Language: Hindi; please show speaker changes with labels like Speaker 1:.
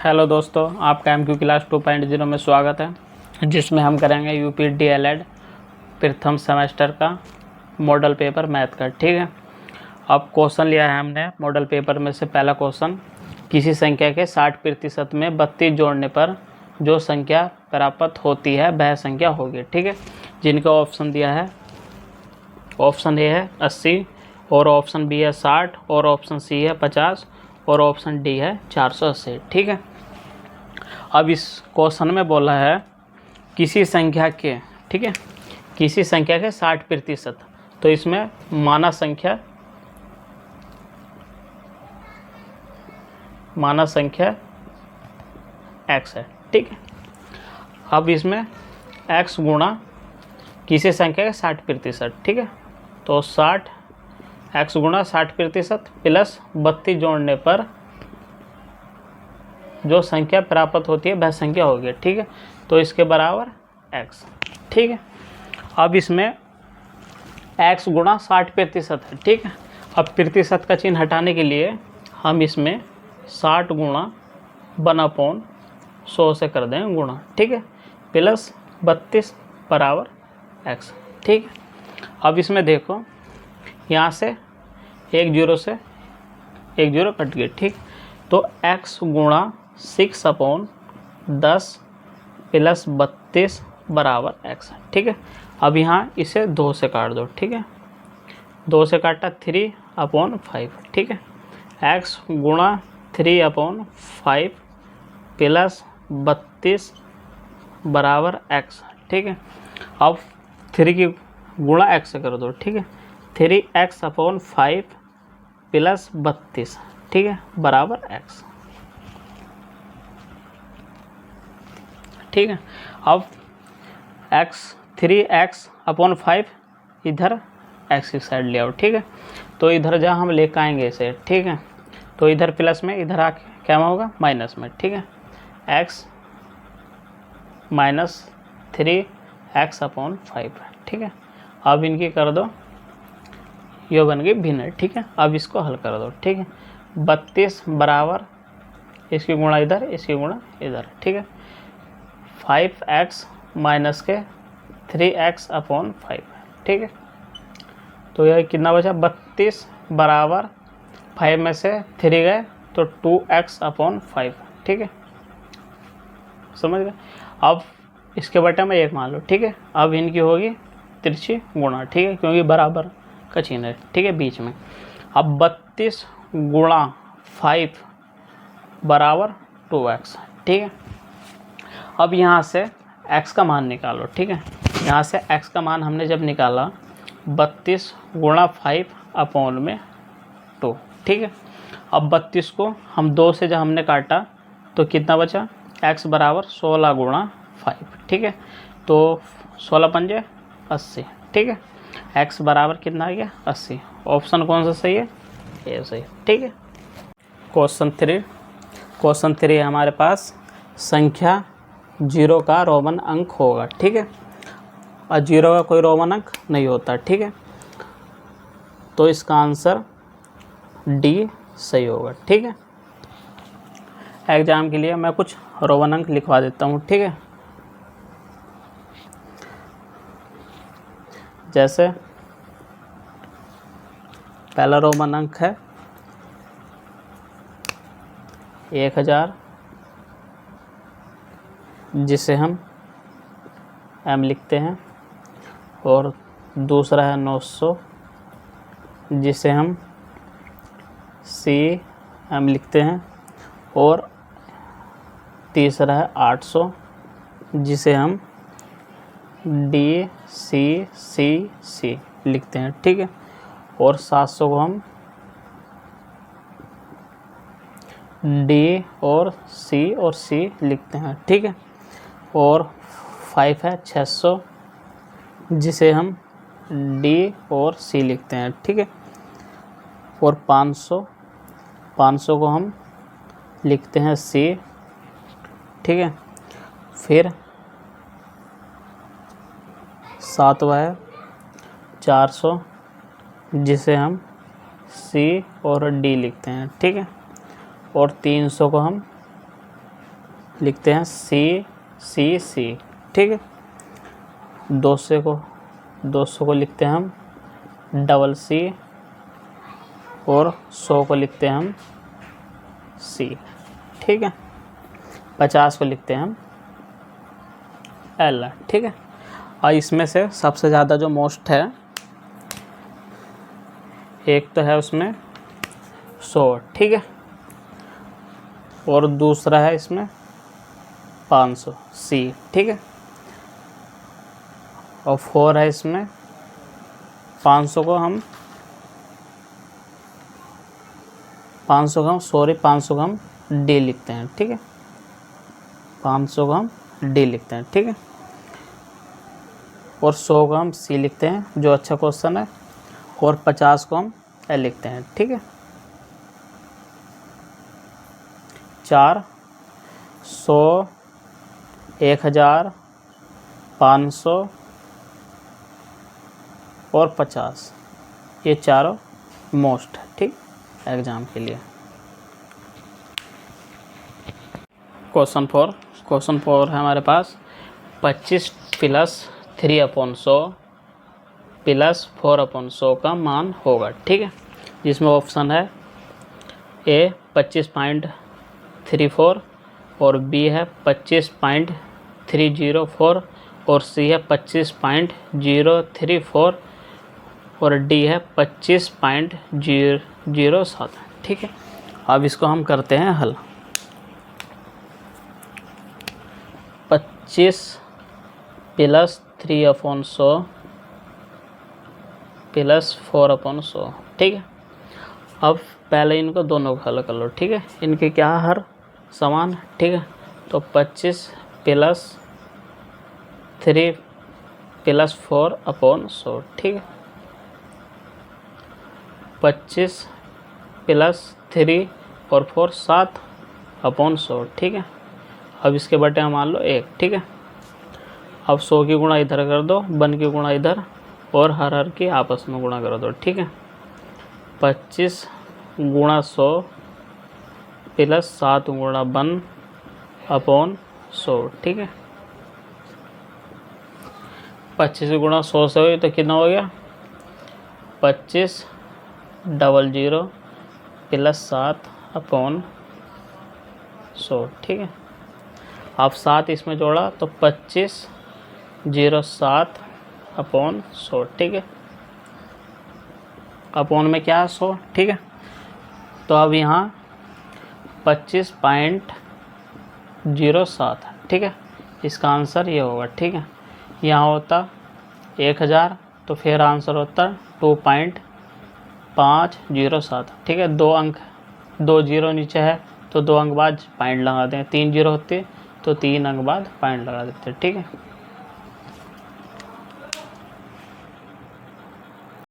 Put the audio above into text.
Speaker 1: हेलो दोस्तों, आपका MQ क्लास 2.0 में स्वागत है, जिसमें हम करेंगे यूपी DLED प्रथम सेमेस्टर का मॉडल पेपर मैथ का। ठीक है, अब क्वेश्चन लिया है हमने मॉडल पेपर में से। पहला क्वेश्चन, किसी संख्या के 60% में 32 जोड़ने पर जो संख्या प्राप्त होती है वह संख्या होगी। ठीक है, जिनका ऑप्शन दिया है, ऑप्शन ए है 80 और ऑप्शन बी है 60 और ऑप्शन सी है 50 और ऑप्शन डी है 480। ठीक है, अब इस क्वेश्चन में बोला है किसी संख्या के, ठीक है, किसी संख्या के 60%, तो इसमें माना संख्या x है। ठीक है, अब इसमें x गुणा किसी संख्या के 60%, ठीक है, तो 60 x गुणा 60% प्लस 32 जोड़ने पर जो संख्या प्राप्त होती है वह संख्या होगी। ठीक है, तो इसके बराबर x। ठीक है, अब इसमें x गुणा 60% है। ठीक है, अब प्रतिशत का चिन्ह हटाने के लिए हम इसमें 60 गुणा 1/100 से कर दें गुणा। ठीक है, प्लस 32 बराबर x। ठीक है, अब इसमें देखो, यहाँ से एक जीरो कट गए। ठीक, तो x गुणा 6/10 प्लस 32 बराबर x। ठीक है, अब यहाँ इसे 2 से काट दो। ठीक है, 2 से काटा 3/5। ठीक है, x गुणा 3/5 प्लस 32 बराबर x। ठीक है, अब 3 की गुणा x से कर दो। ठीक है, 3x/5 प्लस 32, ठीक है, बराबर x। ठीक है, अब 3x/5 इधर x की साइड ले आओ। ठीक है, तो इधर जहाँ हम लेकर आएंगे इसे, ठीक है, तो इधर प्लस में, इधर आके क्या होगा माइनस में। ठीक है, x माइनस 3x/5। ठीक है, अब इनकी कर दो, ये बन गई भिन्न। ठीक है, अब इसको हल कर दो। ठीक है, 32 बराबर इसकी गुणा इधर, इसकी गुणा इधर। ठीक है, 5x माइनस के 3x/5। ठीक है, तो यह कितना बचा, 32 बराबर 5 में से 3 गए तो 2x/5। ठीक है, समझ गए। अब इसके बटे में 1 मान लो। ठीक है, अब इनकी होगी तिरछी गुणा। ठीक है, क्योंकि बराबर का चिन्ह है। ठीक है, बीच में। अब 32 गुणा 5 बराबर 2x। ठीक है, अब यहाँ से x का मान निकालो। ठीक है, यहाँ से x का मान हमने जब निकाला 32 गुणा 5/2। ठीक है, अब 32 को हम 2 से जब हमने काटा तो कितना बचा, x बराबर 16 गुणा 5। ठीक है, तो 16 पंजे 80। ठीक है, x बराबर कितना आ गया, 80। ऑप्शन कौन सा सही है, ये सही। ठीक है, क्वेश्चन 3 हमारे पास संख्या 0 का रोमन अंक होगा। ठीक है, और 0 का कोई रोमन अंक नहीं होता। ठीक है, तो इसका आंसर डी सही होगा। ठीक है, एग्जाम के लिए मैं कुछ रोमन अंक लिखवा देता हूँ। ठीक है, जैसे पहला रोमन अंक है 1000, जिसे हम m लिखते हैं, और दूसरा है 900, जिसे हम m लिखते हैं, और तीसरा है 800, जिसे हम C लिखते हैं। ठीक है, और 700 को हम D और C लिखते हैं। ठीक है, और 5 है 600, जिसे हम D और C लिखते हैं। ठीक है, और 500 को हम लिखते हैं C। ठीक है, फिर 7वां है 400, जिसे हम C और D लिखते हैं। ठीक है, और 300 को हम लिखते हैं सी, ठीक है। 200 को लिखते हैं हम CC और 100 को लिखते हैं हम C, ठीक है। 50 को लिखते हैं हम L, ठीक है। और इसमें से सबसे ज़्यादा जो मोस्ट है, एक तो है उसमें 100, ठीक है, और दूसरा है इसमें 500 C, ठीक है, और 4 है इसमें 500 को हम 500 को हम D लिखते हैं, ठीक है। 500 को हम D लिखते हैं, ठीक है, और 100 को हम C लिखते हैं, जो अच्छा क्वेश्चन है, और 50 को हम L लिखते हैं, ठीक है। 4 100 1000 500 और 50, ये चारों मोस्ट है, ठीक, एग्ज़ाम के लिए। क्वेश्चन 4 है हमारे पास 25 + 3/100 + 4/100 का मान होगा, ठीक है, जिसमें ऑप्शन है A 25.34 और B है 25.304 और C है 25.034 और D है 25.007, ठीक है। अब इसको हम करते हैं हल। 25 + 3/100 + 4/100, ठीक है। अब पहले इनको दोनों को हल कर लो, ठीक है। इनके क्या हर समान, ठीक है, तो 25 + 3 + 4/100, ठीक है। 25 + 3 और 4 7/100, ठीक है। अब इसके बटे मान लो 1, ठीक है। अब 100 की गुणा इधर कर दो, 1 की गुणा इधर, और हर की आपस में गुणा कर दो, ठीक है। 25 × 100 + 7 × 1/100, ठीक है। 25 × 100 से हुई तो कितना हो गया 25 00 + 7/100, ठीक है। अब 7 इसमें जोड़ा तो 25 07/100, ठीक है। अपोन में क्या है 100, ठीक है। तो अब यहाँ 25.07 है, ठीक है, इसका आंसर ये होगा, ठीक है। यहाँ होता 1000 तो फिर आंसर होता 2.507, ठीक है। 2 अंक 2 जीरो नीचे है तो 2 अंक बाद पॉइंट लगा दें, 3 जीरो होते तो 3 अंक बाद पॉइंट लगा देते, ठीक है।